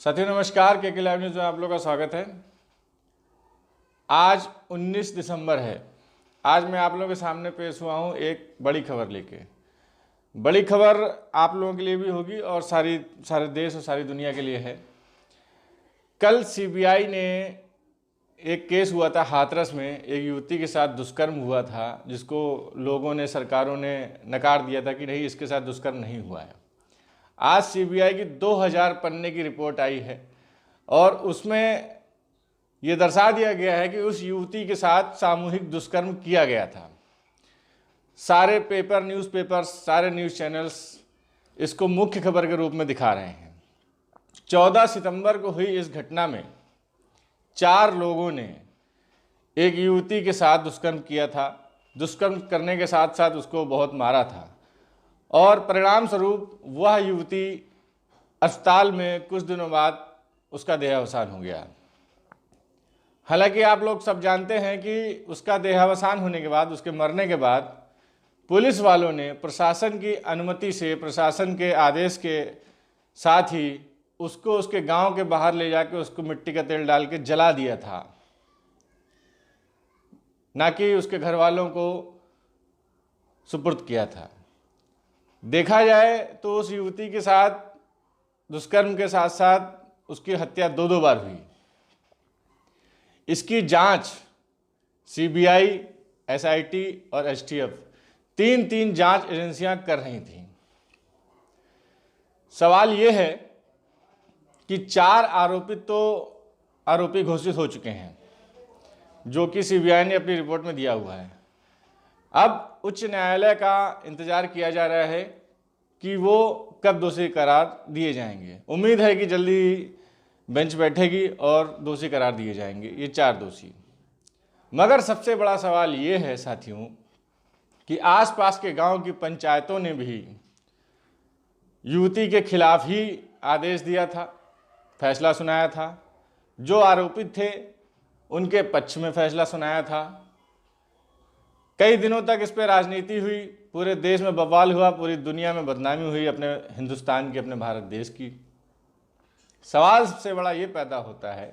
साथियों नमस्कार, के लाइव न्यूज़ में आप लोगों का स्वागत है। आज 19 दिसंबर है। आज मैं आप लोगों के सामने पेश हुआ हूँ एक बड़ी खबर लेके। बड़ी खबर आप लोगों के लिए भी होगी और सारे देश और सारी दुनिया के लिए है। कल सीबीआई ने एक केस हुआ था हाथरस में, एक युवती के साथ दुष्कर्म हुआ था, जिसको लोगों ने, सरकारों ने नकार दिया था कि नहीं, इसके साथ दुष्कर्म नहीं हुआ है। आज सीबीआई की 2000 पन्ने की रिपोर्ट आई है और उसमें यह दर्शा दिया गया है कि उस युवती के साथ सामूहिक दुष्कर्म किया गया था। सारे पेपर, न्यूज़पेपर्स, सारे न्यूज़ चैनल्स इसको मुख्य खबर के रूप में दिखा रहे हैं। 14 सितंबर को हुई इस घटना में 4 लोगों ने एक युवती के साथ दुष्कर्म किया था। दुष्कर्म करने के साथ साथ उसको बहुत मारा था और परिणाम स्वरूप वह युवती अस्पताल में कुछ दिनों बाद उसका देहावसान हो गया। हालांकि आप लोग सब जानते हैं कि उसका देहावसान होने के बाद, उसके मरने के बाद, पुलिस वालों ने प्रशासन की अनुमति से, प्रशासन के आदेश के साथ ही उसको उसके गांव के बाहर ले जाकर उसको मिट्टी का तेल डाल के जला दिया था, ना कि उसके घर वालों को सुपुर्द किया था। देखा जाए तो उस युवती के साथ दुष्कर्म के साथ साथ उसकी हत्या 2 बार हुई। इसकी जांच सीबीआई, एसआईटी और एसटीएफ 3 जांच एजेंसियां कर रही थीं। सवाल यह है कि 4 आरोपी घोषित हो चुके हैं, जो कि सीबीआई ने अपनी रिपोर्ट में दिया हुआ है। अब उच्च न्यायालय का इंतजार किया जा रहा है कि वो कब दोषी करार दिए जाएंगे। उम्मीद है कि जल्दी बेंच बैठेगी और दोषी करार दिए जाएंगे ये 4 दोषी। मगर सबसे बड़ा सवाल ये है साथियों कि आसपास के गांव की पंचायतों ने भी युवती के खिलाफ ही आदेश दिया था, फैसला सुनाया था। जो आरोपित थे उनके पक्ष में फैसला सुनाया था। कई दिनों तक इस पर राजनीति हुई, पूरे देश में बवाल हुआ, पूरी दुनिया में बदनामी हुई अपने हिंदुस्तान की, अपने भारत देश की। सवाल सबसे बड़ा ये पैदा होता है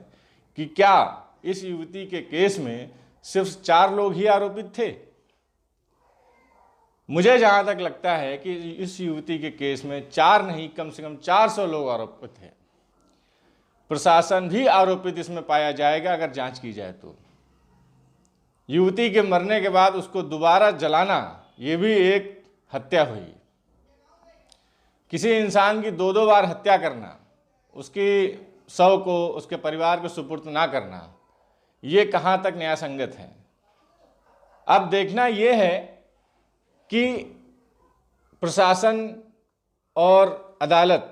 कि क्या इस युवती के केस में सिर्फ 4 लोग ही आरोपित थे? मुझे जहां तक लगता है कि इस युवती के केस में 4 नहीं, कम से कम 400 लोग आरोपित हैं। प्रशासन भी आरोपित इसमें पाया जाएगा अगर जांच की जाए तो। युवती के मरने के बाद उसको दोबारा जलाना, ये भी एक हत्या हुई। किसी इंसान की 2 बार हत्या करना, उसकी शव को उसके परिवार को सुपुर्द ना करना, ये कहाँ तक न्यायसंगत है? अब देखना ये है कि प्रशासन और अदालत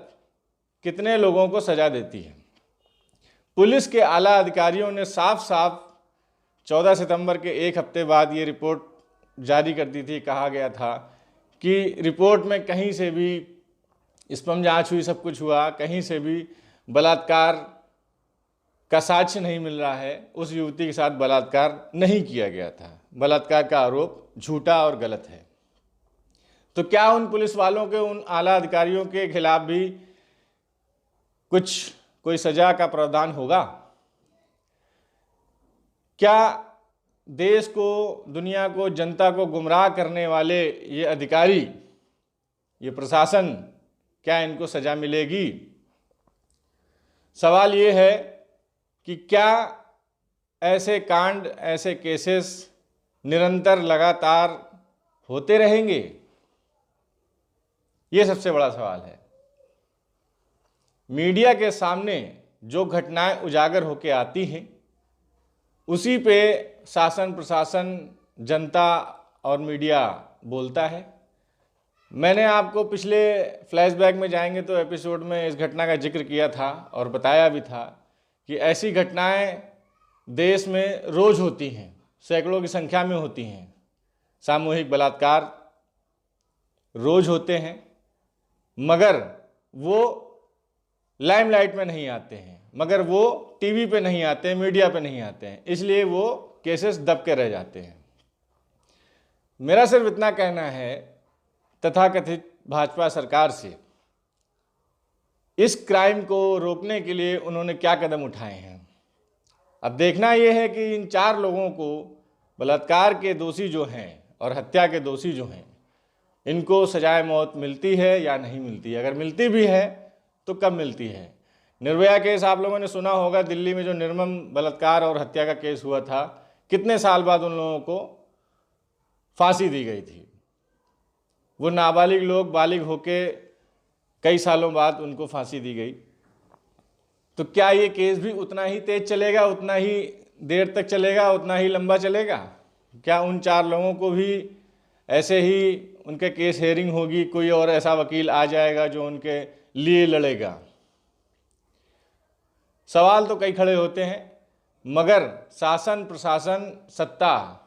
कितने लोगों को सजा देती है। पुलिस के आला अधिकारियों ने साफ साफ 14 सितंबर के एक हफ्ते बाद ये रिपोर्ट जारी कर दी थी। कहा गया था कि रिपोर्ट में कहीं से भी स्पम जांच हुई, सब कुछ हुआ, कहीं से भी बलात्कार का साक्ष्य नहीं मिल रहा है। उस युवती के साथ बलात्कार नहीं किया गया था। बलात्कार का आरोप झूठा और गलत है। तो क्या उन पुलिस वालों के, उन आला अधिकारियों के खिलाफ भी कोई सजा का प्रावधान होगा? क्या देश को, दुनिया को, जनता को गुमराह करने वाले ये अधिकारी, ये प्रशासन, क्या इनको सजा मिलेगी? सवाल ये है कि क्या ऐसे कांड, ऐसे केसेस निरंतर, लगातार होते रहेंगे? ये सबसे बड़ा सवाल है। मीडिया के सामने जो घटनाएं उजागर होकर आती हैं, उसी पे शासन, प्रशासन, जनता और मीडिया बोलता है। मैंने आपको पिछले फ्लैशबैक में जाएंगे तो एपिसोड में इस घटना का जिक्र किया था और बताया भी था कि ऐसी घटनाएं देश में रोज होती हैं, सैकड़ों की संख्या में होती हैं। सामूहिक बलात्कार रोज होते हैं, मगर वो लाइमलाइट में नहीं आते हैं, मगर वो टीवी पे नहीं आते हैं, मीडिया पे नहीं आते हैं, इसलिए वो केसेस दब के रह जाते हैं। मेरा सिर्फ इतना कहना है तथाकथित भाजपा सरकार से इस क्राइम को रोकने के लिए उन्होंने क्या कदम उठाए हैं। अब देखना यह है कि इन 4 लोगों को, बलात्कार के दोषी जो हैं और हत्या के दोषी जो हैं, इनको सजाए मौत मिलती है या नहीं मिलती है। अगर मिलती भी है तो कब मिलती है। निर्भया केस आप लोगों ने सुना होगा, दिल्ली में जो निर्मम बलात्कार और हत्या का केस हुआ था, कितने साल बाद उन लोगों को फांसी दी गई थी। वो नाबालिग लोग बालिग होके कई सालों बाद उनको फांसी दी गई। तो क्या ये केस भी उतना ही तेज चलेगा, उतना ही देर तक चलेगा, उतना ही लंबा चलेगा? क्या उन 4 लोगों को भी ऐसे ही उनके केस हेयरिंग होगी, कोई और ऐसा वकील आ जाएगा जो उनके लिए लड़ेगा? सवाल तो कई खड़े होते हैं, मगर शासन प्रशासन सत्ता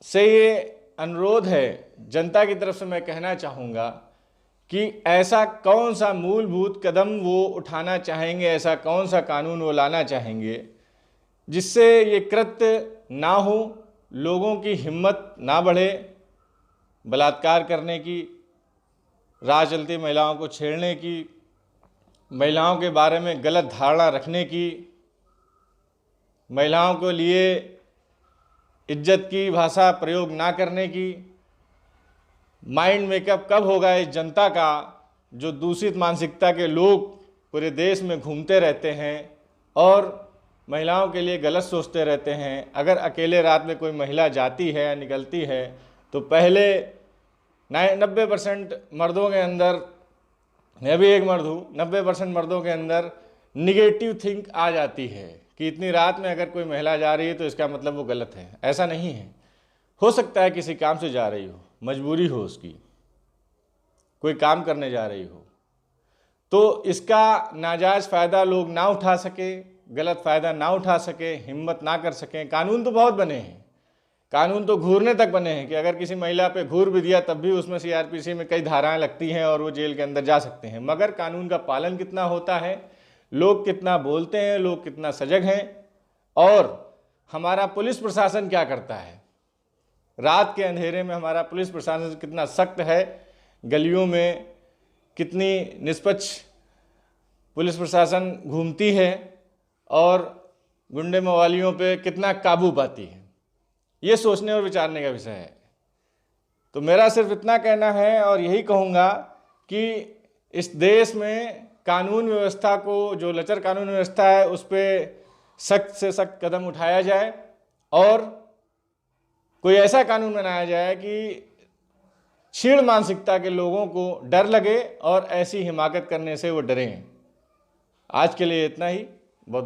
से ये अनुरोध है, जनता की तरफ से मैं कहना चाहूँगा कि ऐसा कौन सा मूलभूत कदम वो उठाना चाहेंगे, ऐसा कौन सा कानून वो लाना चाहेंगे जिससे ये कृत्य ना हो, लोगों की हिम्मत ना बढ़े बलात्कार करने की, राह चलती महिलाओं को छेड़ने की, महिलाओं के बारे में गलत धारणा रखने की, महिलाओं के लिए इज्जत की भाषा प्रयोग ना करने की। माइंड मेकअप कब होगा इस जनता का, जो दूषित मानसिकता के लोग पूरे देश में घूमते रहते हैं और महिलाओं के लिए गलत सोचते रहते हैं। अगर अकेले रात में कोई महिला जाती है या निकलती है तो पहले 90% मर्दों के अंदर, मैं भी एक मर्द हूँ, 90% मर्दों के अंदर निगेटिव थिंक आ जाती है कि इतनी रात में अगर कोई महिला जा रही है तो इसका मतलब वो गलत है। ऐसा नहीं है। हो सकता है किसी काम से जा रही हो, मजबूरी हो उसकी, कोई काम करने जा रही हो, तो इसका नाजायज़ फ़ायदा लोग ना उठा सके, गलत फ़ायदा ना उठा सके, हिम्मत ना कर सकें। कानून तो बहुत बने हैं, कानून तो घूरने तक बने हैं कि अगर किसी महिला पे घूर भी दिया तब भी उसमें CRPC में कई धाराएं लगती हैं और वो जेल के अंदर जा सकते हैं। मगर कानून का पालन कितना होता है, लोग कितना बोलते हैं, लोग कितना सजग हैं, और हमारा पुलिस प्रशासन क्या करता है, रात के अंधेरे में हमारा पुलिस प्रशासन कितना सख्त है, गलियों में कितनी निष्पक्ष पुलिस प्रशासन घूमती है और गुंडे मवालियों पे कितना काबू पाती है, ये सोचने और विचारने का विषय है। तो मेरा सिर्फ इतना कहना है और यही कहूँगा कि इस देश में कानून व्यवस्था को, जो लचर कानून व्यवस्था है, उस पर सख्त से सख्त कदम उठाया जाए और कोई ऐसा कानून बनाया जाए कि क्षीण मानसिकता के लोगों को डर लगे और ऐसी हिमाकत करने से वो डरें। आज के लिए इतना ही। बहुत बहुत